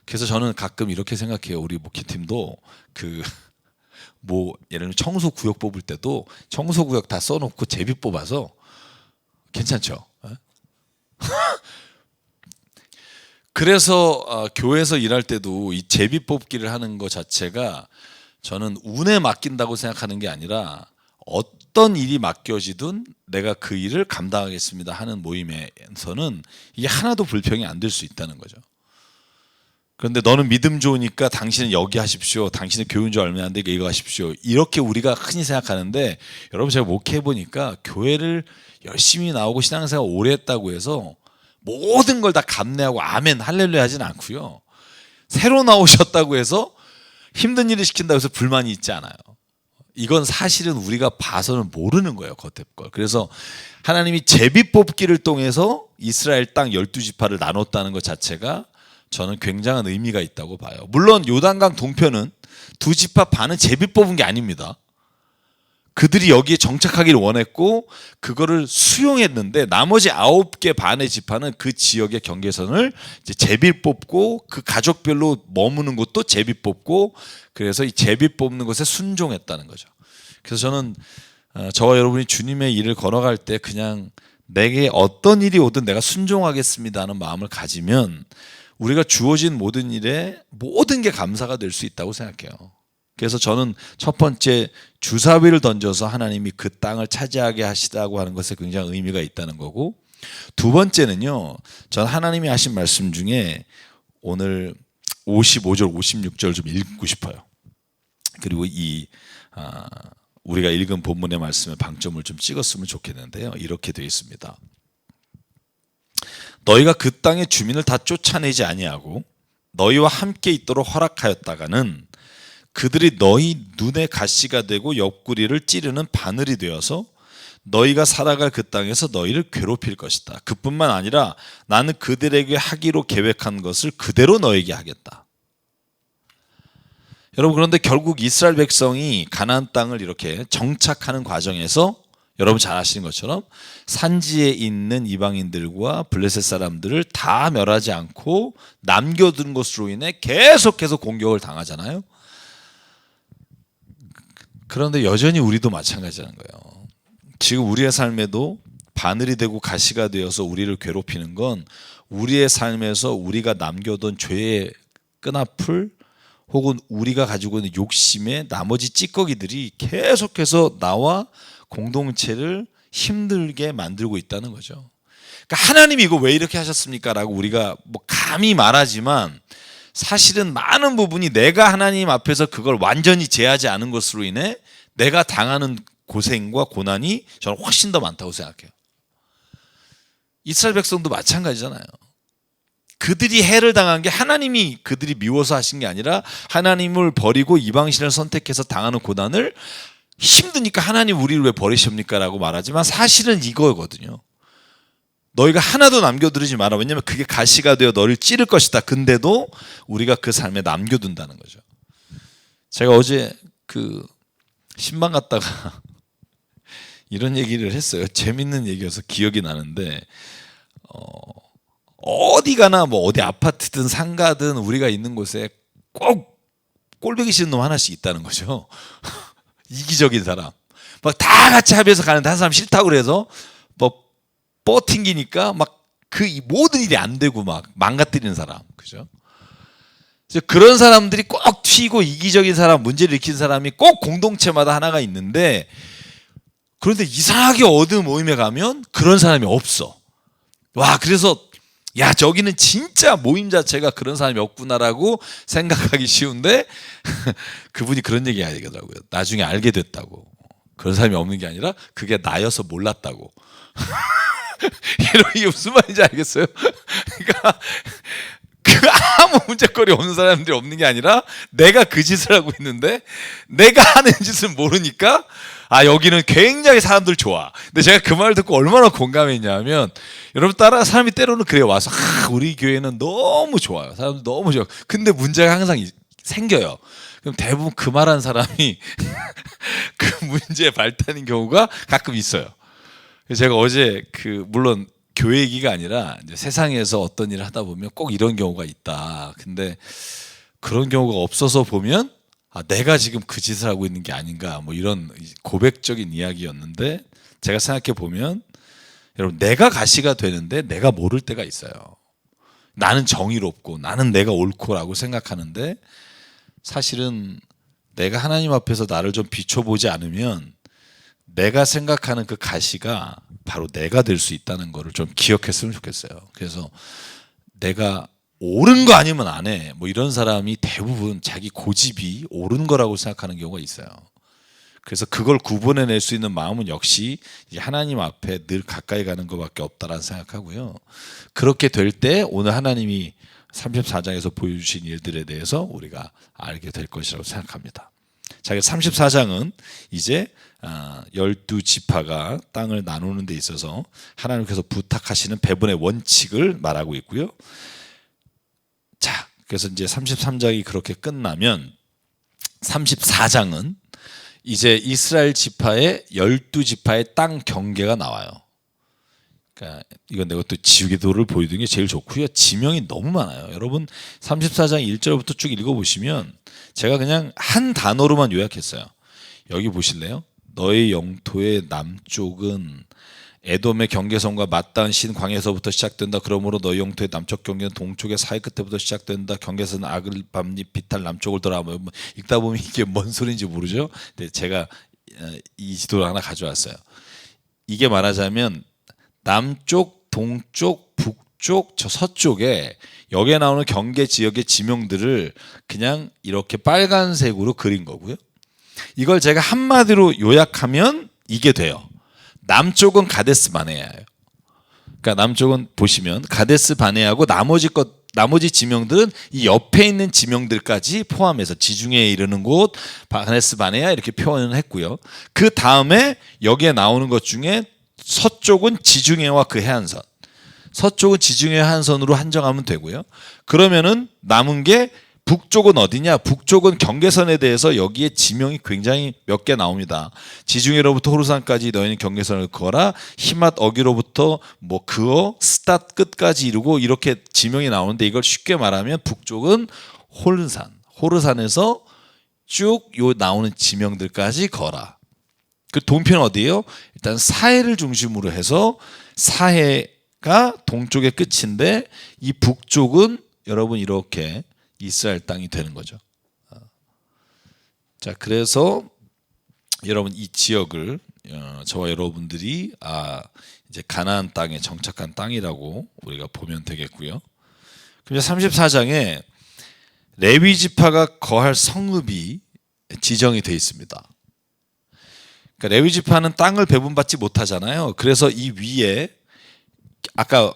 [SPEAKER 1] 그래서 저는 가끔 이렇게 생각해요. 우리 목회팀도 뭐 예를 들면 청소구역 뽑을 때도 청소구역 다 써놓고 제비 뽑아서 괜찮죠? 그래서 교회에서 일할 때도 이 제비 뽑기를 하는 것 자체가 저는 운에 맡긴다고 생각하는 게 아니라 어떤 일이 맡겨지든 내가 그 일을 감당하겠습니다 하는 모임에서는 이게 하나도 불평이 안 될 수 있다는 거죠. 그런데 너는 믿음 좋으니까 당신은 여기 하십시오, 당신은 교훈 줄 알면 안 되게 이거 하십시오, 이렇게 우리가 흔히 생각하는데, 여러분 제가 목회해 보니까 교회를 열심히 나오고 신앙생활 오래 했다고 해서 모든 걸 다 감내하고 아멘 할렐루야 하진 않고요. 새로 나오셨다고 해서 힘든 일을 시킨다고 해서 불만이 있지 않아요. 이건 사실은 우리가 봐서는 모르는 거예요, 겉에 걸. 그래서 하나님이 제비 뽑기를 통해서 이스라엘 땅 12지파를 나눴다는 것 자체가 저는 굉장한 의미가 있다고 봐요. 물론 요단강 동편은 두 지파 반은 제비 뽑은 게 아닙니다. 그들이 여기에 정착하기를 원했고 그거를 수용했는데, 나머지 9개 반의 지파는 그 지역의 경계선을 이제 제비 뽑고 그 가족별로 머무는 곳도 제비 뽑고, 그래서 이 제비 뽑는 것에 순종했다는 거죠. 그래서 저는 저와 여러분이 주님의 일을 걸어갈 때 그냥 내게 어떤 일이 오든 내가 순종하겠습니다 하는 마음을 가지면 우리가 주어진 모든 일에 모든 게 감사가 될 수 있다고 생각해요. 그래서 저는 첫 번째, 주사위를 던져서 하나님이 그 땅을 차지하게 하시다고 하는 것에 굉장히 의미가 있다는 거고, 두 번째는요, 전 하나님이 하신 말씀 중에 오늘 55절 56절 좀 읽고 싶어요. 그리고 우리가 읽은 본문의 말씀에 방점을 좀 찍었으면 좋겠는데요, 이렇게 되어 있습니다. 너희가 그 땅의 주민을 다 쫓아내지 아니하고 너희와 함께 있도록 허락하였다가는 그들이 너희 눈에 가시가 되고 옆구리를 찌르는 바늘이 되어서 너희가 살아갈 그 땅에서 너희를 괴롭힐 것이다. 그뿐만 아니라 나는 그들에게 하기로 계획한 것을 그대로 너희에게 하겠다. 여러분, 그런데 결국 이스라엘 백성이 가나안 땅을 이렇게 정착하는 과정에서 여러분 잘 아시는 것처럼 산지에 있는 이방인들과 블레셋 사람들을 다 멸하지 않고 남겨둔 것으로 인해 계속해서 공격을 당하잖아요. 그런데 여전히 우리도 마찬가지라는 거예요. 지금 우리의 삶에도 바늘이 되고 가시가 되어서 우리를 괴롭히는 건 우리의 삶에서 우리가 남겨둔 죄의 끈앞을 혹은 우리가 가지고 있는 욕심의 나머지 찌꺼기들이 계속해서 나와 공동체를 힘들게 만들고 있다는 거죠. 그러니까 하나님이 이거 왜 이렇게 하셨습니까? 라고 우리가 뭐 감히 말하지만 사실은 많은 부분이 내가 하나님 앞에서 그걸 완전히 제하지 않은 것으로 인해 내가 당하는 고생과 고난이 저는 훨씬 더 많다고 생각해요. 이스라엘 백성도 마찬가지잖아요. 그들이 해를 당한 게 하나님이 그들이 미워서 하신 게 아니라 하나님을 버리고 이방신을 선택해서 당하는 고난을 힘드니까 하나님 우리를 왜 버리십니까? 라고 말하지만 사실은 이거거든요. 너희가 하나도 남겨두지 마라. 왜냐하면 그게 가시가 되어 너를 찌를 것이다. 근데도 우리가 그 삶에 남겨둔다는 거죠. 제가 어제 그 신방 갔다가 이런 얘기를 했어요. 재밌는 얘기여서 기억이 나는데 어디 가나 뭐 어디 아파트든 상가든 우리가 있는 곳에 꼭 꼴보기 싫은 놈 하나씩 있다는 거죠. 이기적인 사람. 막 다 같이 합의해서 가는데 한 사람 싫다고 그래서 뭐 뻗팅기니까 막 그 모든 일이 안 되고 막 망가뜨리는 사람. 그죠? 그런 사람들이 꼭 튀고 이기적인 사람, 문제를 일으킨 사람이 꼭 공동체마다 하나가 있는데 그런데 이상하게 어느 모임에 가면 그런 사람이 없어. 와, 그래서 야, 저기는 진짜 모임 자체가 그런 사람이 없구나라고 생각하기 쉬운데 그분이 그런 얘기 하더라고요. 나중에 알게 됐다고. 그런 사람이 없는 게 아니라 그게 나여서 몰랐다고. 이게 무슨 말인지 알겠어요? 그러니까 그 아무 문제거리 없는 사람들이 없는 게 아니라 내가 그 짓을 하고 있는데 내가 하는 짓을 모르니까 여기는 굉장히 사람들 좋아. 근데 제가 그 말을 듣고 얼마나 공감했냐면 여러분 따라 사람이 때로는 그래요. 와서 우리 교회는 너무 좋아요. 사람들 너무 좋아. 근데 문제가 항상 생겨요. 그럼 대부분 그 말한 사람이 그 문제에 발단인 경우가 가끔 있어요. 제가 어제 물론 교회 얘기가 아니라 이제 세상에서 어떤 일을 하다 보면 꼭 이런 경우가 있다. 근데 그런 경우가 없어서 보면 내가 지금 그 짓을 하고 있는 게 아닌가 뭐 이런 고백적인 이야기였는데 제가 생각해 보면 여러분 내가 가시가 되는데 내가 모를 때가 있어요. 나는 정의롭고 나는 내가 옳고라고 생각하는데 사실은 내가 하나님 앞에서 나를 좀 비춰보지 않으면 내가 생각하는 그 가시가 바로 내가 될 수 있다는 거를 좀 기억했으면 좋겠어요. 그래서 내가 옳은 거 아니면 안 해. 뭐 이런 사람이 대부분 자기 고집이 옳은 거라고 생각하는 경우가 있어요. 그래서 그걸 구분해낼 수 있는 마음은 역시 하나님 앞에 늘 가까이 가는 것밖에 없다라는 생각하고요. 그렇게 될 때 오늘 하나님이 34장에서 보여주신 일들에 대해서 우리가 알게 될 것이라고 생각합니다. 자, 34장은 이제 12지파가 땅을 나누는 데 있어서 하나님께서 부탁하시는 배분의 원칙을 말하고 있고요. 자, 그래서 이제 33장이 그렇게 끝나면 34장은 이제 이스라엘 지파의 12지파의 땅 경계가 나와요. 그러니까 이건 내가 또 지우개도를 보여드리는 게 제일 좋고요. 지명이 너무 많아요. 여러분 34장 1절부터 쭉 읽어보시면 제가 그냥 한 단어로만 요약했어요. 여기 보실래요? 너의 영토의 남쪽은 에돔의 경계선과 맞닿은 신광에서부터 시작된다. 그러므로 너의 영토의 남쪽 경계는 동쪽의 사해 끝에부터 시작된다. 경계선은 아글밤립 비탈 남쪽을 돌아. 뭐 읽다 보면 이게 뭔 소리인지 모르죠. 근데 제가 이 지도를 하나 가져왔어요. 이게 말하자면 남쪽, 동쪽, 북쪽, 저 서쪽에 여기에 나오는 경계 지역의 지명들을 그냥 이렇게 빨간색으로 그린 거고요. 이걸 제가 한마디로 요약하면 이게 돼요. 남쪽은 가데스 바네아예요. 그러니까 남쪽은 보시면 가데스 바네아고 나머지 지명들은 이 옆에 있는 지명들까지 포함해서 지중해에 이르는 곳 가데스 바네아 이렇게 표현을 했고요. 그 다음에 여기에 나오는 것 중에 서쪽은 지중해와 그 해안선, 서쪽은 지중해 해안선으로 한정하면 되고요. 그러면은 남은 게 북쪽은 어디냐? 북쪽은 경계선에 대해서 여기에 지명이 굉장히 몇 개 나옵니다. 지중해로부터 호르산까지 너희는 경계선을 그어라. 히맛 어기로부터 뭐 그어 스tat 끝까지 이루고 이렇게 지명이 나오는데 이걸 쉽게 말하면 북쪽은 호르산에서 쭉 요 나오는 지명들까지 거라. 그 동편은 어디예요? 일단 사해를 중심으로 해서 사해가 동쪽의 끝인데 이 북쪽은 여러분 이렇게 이스라엘 땅이 되는 거죠. 자, 그래서 여러분 이 지역을 저와 여러분들이 이제 가나안 땅에 정착한 땅이라고 우리가 보면 되겠고요. 그럼 34장에 레위 지파가 거할 성읍이 지정이 되어 있습니다. 그러니까 레위 지파는 땅을 배분받지 못하잖아요. 그래서 이 위에 아까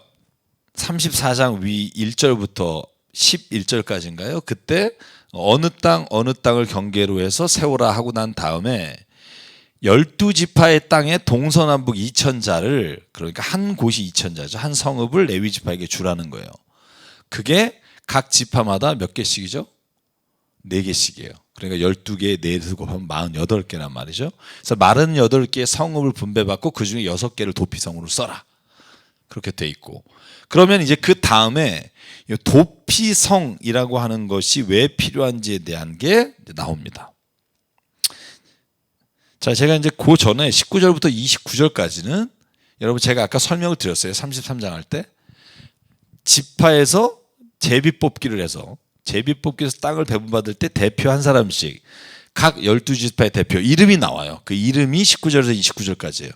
[SPEAKER 1] 34장 위 1절부터 11절까지인가요? 그때 어느 땅을 경계로 해서 세우라 하고 난 다음에 12지파의 땅에 동서남북 2,000자를, 그러니까 한 곳이 2,000자죠. 한 성읍을 레위 지파에게 주라는 거예요. 그게 각 지파마다 몇 개씩이죠? 4개씩이에요. 그러니까 12개, 4개 곱하면 48개란 말이죠. 그래서 48개의 성읍을 분배받고 그 중에 6개를 도피성으로 써라. 그렇게 돼 있고. 그러면 이제 그 다음에 도피성이라고 하는 것이 왜 필요한지에 대한 게 나옵니다. 자, 제가 이제 그 전에 19절부터 29절까지는 여러분 제가 아까 설명을 드렸어요. 33장 할 때. 지파에서 제비 뽑기를 해서 제비뽑기에서 땅을 배분받을 때 대표 한 사람씩 각 12지파의 대표 이름이 나와요. 그 이름이 19절에서 29절까지예요.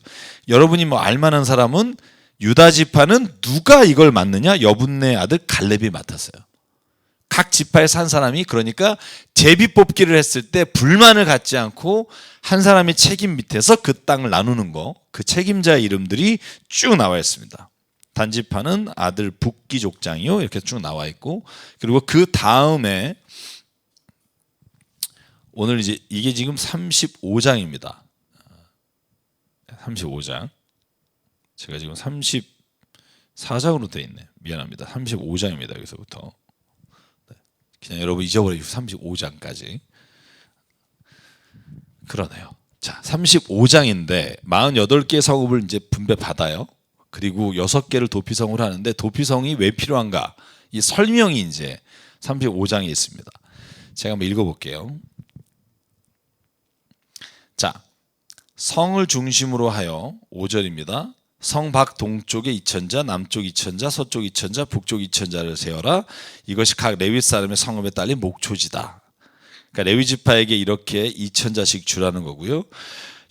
[SPEAKER 1] 여러분이 뭐 알만한 사람은 유다 지파는 누가 이걸 맡느냐? 여분네 아들 갈렙이 맡았어요. 각 지파에서 한 사람이, 그러니까 제비뽑기를 했을 때 불만을 갖지 않고 한 사람의 책임 밑에서 그 땅을 나누는 거, 그 책임자의 이름들이 쭉 나와 있습니다. 단지파는 아들 북기 족장이요, 이렇게 쭉 나와 있고, 그리고 그 다음에 오늘 이제 이게 지금 35장입니다. 35장. 제가 지금 34장으로 되어 있네. 미안합니다. 35장입니다. 여기서부터. 그냥 여러분 잊어버리시고 35장까지. 그러네요. 자, 35장인데 48개 성읍을 이제 분배 받아요. 그리고 6개를 도피성으로 하는데 도피성이 왜 필요한가? 이 설명이 이제 35장에 있습니다. 제가 한번 읽어볼게요. 자, 성을 중심으로 하여 5절입니다. 성 밖 동쪽에 2,000자, 남쪽 2,000자, 서쪽 2,000자, 북쪽 2,000자를 세어라. 이것이 각 레위 사람의 성읍에 딸린 목초지다. 그러니까 레위 지파에게 이렇게 2,000자씩 주라는 거고요.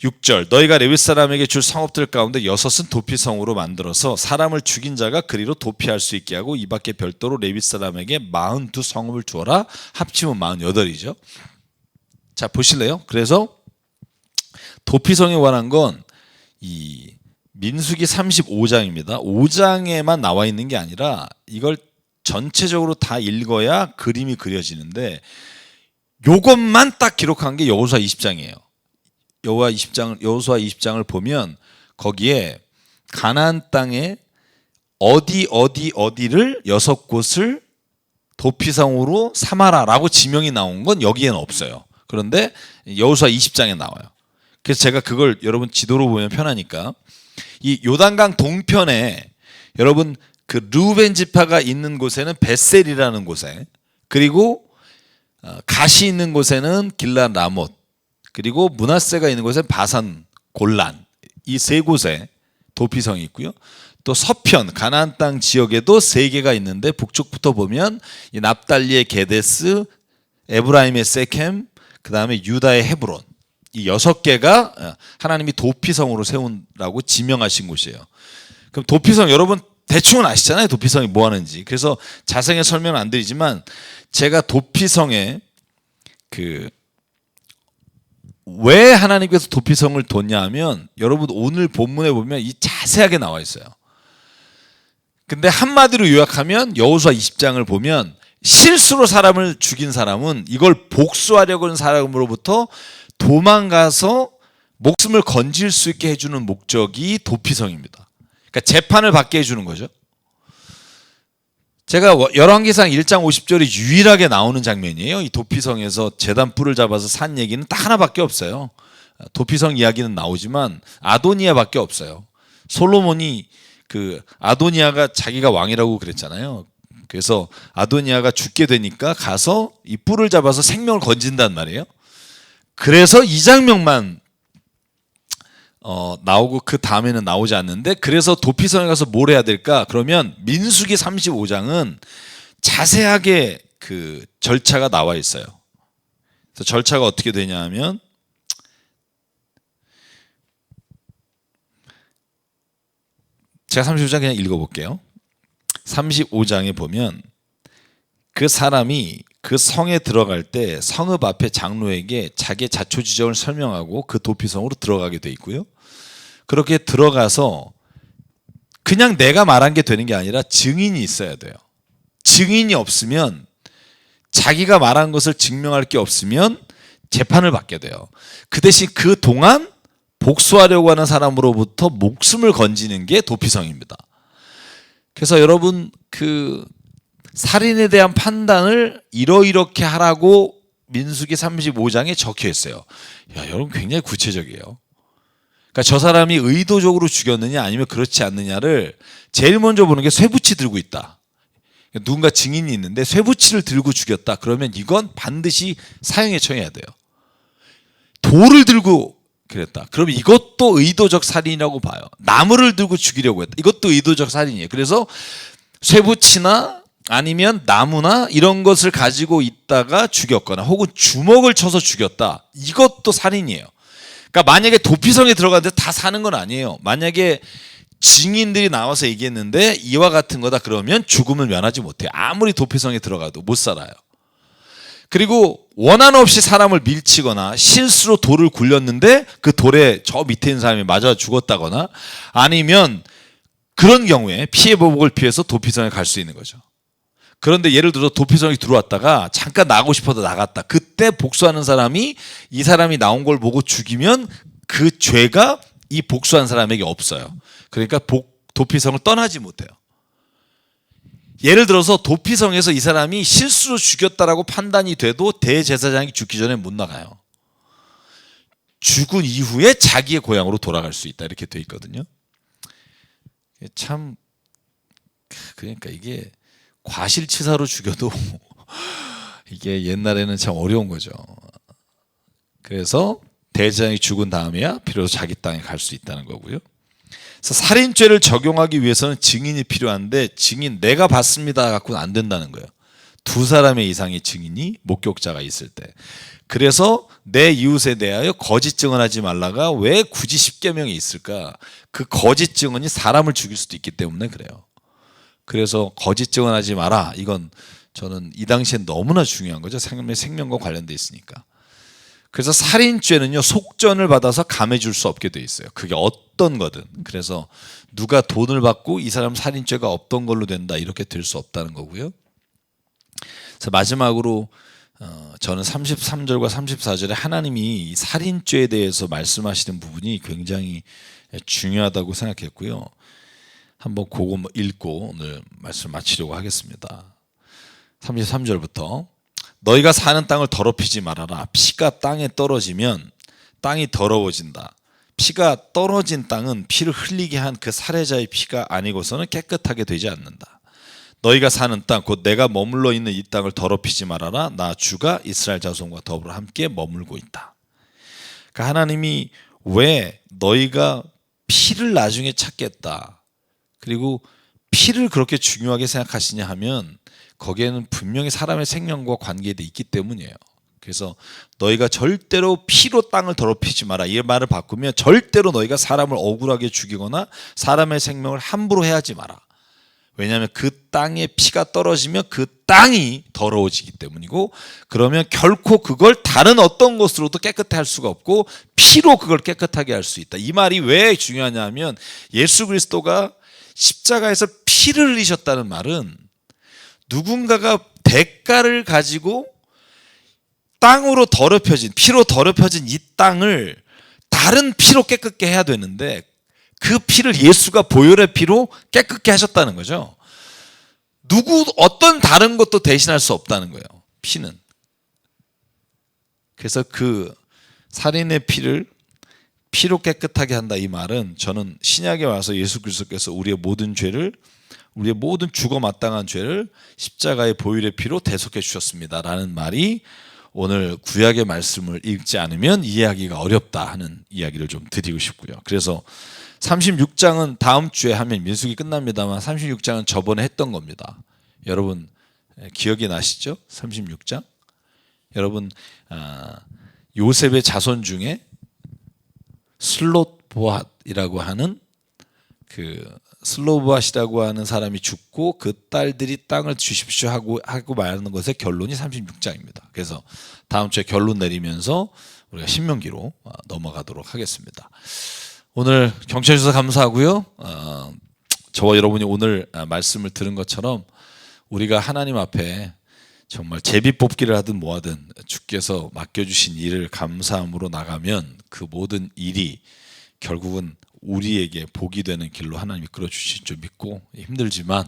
[SPEAKER 1] 6절, 너희가 레위 사람에게 줄 성읍들 가운데 6은 도피성으로 만들어서 사람을 죽인 자가 그리로 도피할 수 있게 하고 이 밖에 별도로 레위 사람에게 42 성읍을 주어라. 합치면 48이죠. 자, 보실래요? 그래서 도피성에 관한 건 이 민수기 35장입니다. 5장에만 나와 있는 게 아니라 이걸 전체적으로 다 읽어야 그림이 그려지는데 요것만 딱 기록한 게 여호수아 20장이에요. 여호수아 20장을 보면 거기에 가나안 땅에 어디를 6곳을 도피성으로 삼아라라고 지명이 나온 건 여기에는 없어요. 그런데 여호수아 20장에 나와요. 그래서 제가 그걸 여러분 지도로 보면 편하니까 이 요단강 동편에 여러분 그 르우벤 지파가 있는 곳에는 벳셀이라는 곳에, 그리고 갓이 있는 곳에는 길앗 라못, 그리고 므낫세가 있는 곳에는 바산 골란, 이 세 곳에 도피성이 있고요. 또 서편 가나안 땅 지역에도 3개가 있는데 북쪽부터 보면 이 납달리의 게데스, 에브라임의 세켐, 그 다음에 유다의 헤브론, 이 6개가 하나님이 도피성으로 세운다고 지명하신 곳이에요. 그럼 도피성 여러분 대충은 아시잖아요. 도피성이 뭐 하는지. 그래서 자세하게 설명은 안 드리지만 제가 도피성에 왜 하나님께서 도피성을 뒀냐 하면 여러분 오늘 본문에 보면 이 자세하게 나와 있어요. 근데 한마디로 요약하면 여호수아 20장을 보면 실수로 사람을 죽인 사람은 이걸 복수하려고 하는 사람으로부터 도망가서 목숨을 건질 수 있게 해주는 목적이 도피성입니다. 그러니까 재판을 받게 해주는 거죠. 제가 열왕기상 1장 50절이 유일하게 나오는 장면이에요. 이 도피성에서 제단 뿔을 잡아서 산 얘기는 딱 하나밖에 없어요. 도피성 이야기는 나오지만 아도니아밖에 없어요. 솔로몬이 아도니아가 자기가 왕이라고 그랬잖아요. 그래서 아도니아가 죽게 되니까 가서 이 뿔을 잡아서 생명을 건진단 말이에요. 그래서 이 장면만 나오고 그 다음에는 나오지 않는데, 그래서 도피성에 가서 뭘 해야 될까? 그러면 민수기 35장은 자세하게 그 절차가 나와 있어요. 그래서 절차가 어떻게 되냐 하면, 제가 35장 그냥 읽어볼게요. 35장에 보면 그 사람이 그 성에 들어갈 때 성읍 앞에 장로에게 자기의 자초지정을 설명하고 그 도피성으로 들어가게 돼 있고요. 그렇게 들어가서 그냥 내가 말한 게 되는 게 아니라 증인이 있어야 돼요. 증인이 없으면, 자기가 말한 것을 증명할 게 없으면 재판을 받게 돼요. 그 대신 그 동안 복수하려고 하는 사람으로부터 목숨을 건지는 게 도피성입니다. 그래서 여러분, 그 살인에 대한 판단을 이렇게 하라고 민수기 35장에 적혀 있어요. 야, 여러분 굉장히 구체적이에요. 그러니까 저 사람이 의도적으로 죽였느냐 아니면 그렇지 않느냐를 제일 먼저 보는 게 쇠붙이 들고 있다. 누군가 증인이 있는데 쇠붙이를 들고 죽였다. 그러면 이건 반드시 사형에 처해야 돼요. 돌을 들고 그랬다. 그럼 이것도 의도적 살인이라고 봐요. 나무를 들고 죽이려고 했다. 이것도 의도적 살인이에요. 그래서 쇠붙이나 아니면 나무나 이런 것을 가지고 있다가 죽였거나 혹은 주먹을 쳐서 죽였다. 이것도 살인이에요. 그러니까 만약에 도피성에 들어가는데 다 사는 건 아니에요. 만약에 증인들이 나와서 얘기했는데 이와 같은 거다 그러면 죽음을 면하지 못해요. 아무리 도피성에 들어가도 못 살아요. 그리고 원한 없이 사람을 밀치거나 실수로 돌을 굴렸는데 그 돌에 저 밑에 있는 사람이 맞아 죽었다거나 아니면 그런 경우에 피해 보복을 피해서 도피성에 갈 수 있는 거죠. 그런데 예를 들어 도피성에 들어왔다가 잠깐 나가고 싶어서 나갔다. 그때 복수하는 사람이 이 사람이 나온 걸 보고 죽이면 그 죄가 이 복수한 사람에게 없어요. 그러니까 도피성을 떠나지 못해요. 예를 들어서 도피성에서 이 사람이 실수로 죽였다라고 판단이 돼도 대제사장이 죽기 전에 못 나가요. 죽은 이후에 자기의 고향으로 돌아갈 수 있다. 이렇게 돼 있거든요. 참, 그러니까 이게 과실치사로 죽여도 이게 옛날에는 참 어려운 거죠. 그래서 대제사장이 죽은 다음에야 비로소 자기 땅에 갈 수 있다는 거고요. 그래서 살인죄를 적용하기 위해서는 증인이 필요한데 증인 내가 봤습니다 갖고는 안 된다는 거예요. 두 사람의 이상의 증인이 목격자가 있을 때. 그래서 내 이웃에 대하여 거짓 증언하지 말라가 왜 굳이 십계명에 있을까? 그 거짓 증언이 사람을 죽일 수도 있기 때문에 그래요. 그래서 거짓 증언하지 마라. 이건 저는 이 당시에 너무나 중요한 거죠. 사람의 생명과 관련돼 있으니까. 그래서 살인죄는요, 속전을 받아서 감해줄 수 없게 돼 있어요. 그게 어떤 거든. 그래서 누가 돈을 받고 이 사람 살인죄가 없던 걸로 된다 이렇게 될 수 없다는 거고요. 그래서 마지막으로 저는 33절과 34절에 하나님이 이 살인죄에 대해서 말씀하시는 부분이 굉장히 중요하다고 생각했고요. 한번 그거 읽고 오늘 말씀 마치려고 하겠습니다. 33절부터 너희가 사는 땅을 더럽히지 말아라. 피가 땅에 떨어지면 땅이 더러워진다. 피가 떨어진 땅은 피를 흘리게 한 그 살해자의 피가 아니고서는 깨끗하게 되지 않는다. 너희가 사는 땅 곧 내가 머물러 있는 이 땅을 더럽히지 말아라. 나 주가 이스라엘 자손과 더불어 함께 머물고 있다. 그러니까 하나님이 왜 너희가 피를 나중에 찾겠다. 그리고 피를 그렇게 중요하게 생각하시냐 하면 거기에는 분명히 사람의 생명과 관계돼 있기 때문이에요. 그래서 너희가 절대로 피로 땅을 더럽히지 마라. 이 말을 바꾸면 절대로 너희가 사람을 억울하게 죽이거나 사람의 생명을 함부로 해하지 마라. 왜냐하면 그 땅에 피가 떨어지면 그 땅이 더러워지기 때문이고 그러면 결코 그걸 다른 어떤 것으로도 깨끗하게 할 수가 없고 피로 그걸 깨끗하게 할 수 있다. 이 말이 왜 중요하냐 하면 예수 그리스도가 십자가에서 피를 흘리셨다는 말은 누군가가 대가를 가지고 땅으로 더럽혀진 피로 더럽혀진 이 땅을 다른 피로 깨끗게 해야 되는데 그 피를 예수가 보혈의 피로 깨끗게 하셨다는 거죠. 어떤 다른 것도 대신할 수 없다는 거예요. 피는. 그래서 그 살인의 피를 피로 깨끗하게 한다 이 말은 저는 신약에 와서 예수 그리스도께서 우리의 모든 죽어 마땅한 죄를 십자가의 보혈의 피로 대속해 주셨습니다라는 말이 오늘 구약의 말씀을 읽지 않으면 이해하기가 어렵다 하는 이야기를 좀 드리고 싶고요. 그래서 36장은 다음 주에 하면 민수기 끝납니다만 36장은 저번에 했던 겁니다. 여러분 기억이 나시죠? 36장? 여러분 요셉의 자손 중에 슬롯보앗이라고 하는 슬로보앗이라고 하는 사람이 죽고 그 딸들이 땅을 주십시오 하고 말하는 것의 결론이 36장입니다. 그래서 다음 주에 결론 내리면서 우리가 신명기로 넘어가도록 하겠습니다. 오늘 경청해 주셔서 감사하고요. 저와 여러분이 오늘 말씀을 들은 것처럼 우리가 하나님 앞에 정말 제비 뽑기를 하든 뭐하든 주께서 맡겨주신 일을 감사함으로 나가면 그 모든 일이 결국은 우리에게 복이 되는 길로 하나님이 이끌어주실 줄 믿고 힘들지만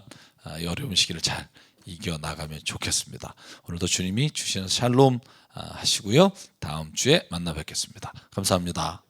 [SPEAKER 1] 이 어려운 시기를 잘 이겨나가면 좋겠습니다. 오늘도 주님이 주시는 샬롬 하시고요. 다음 주에 만나 뵙겠습니다. 감사합니다.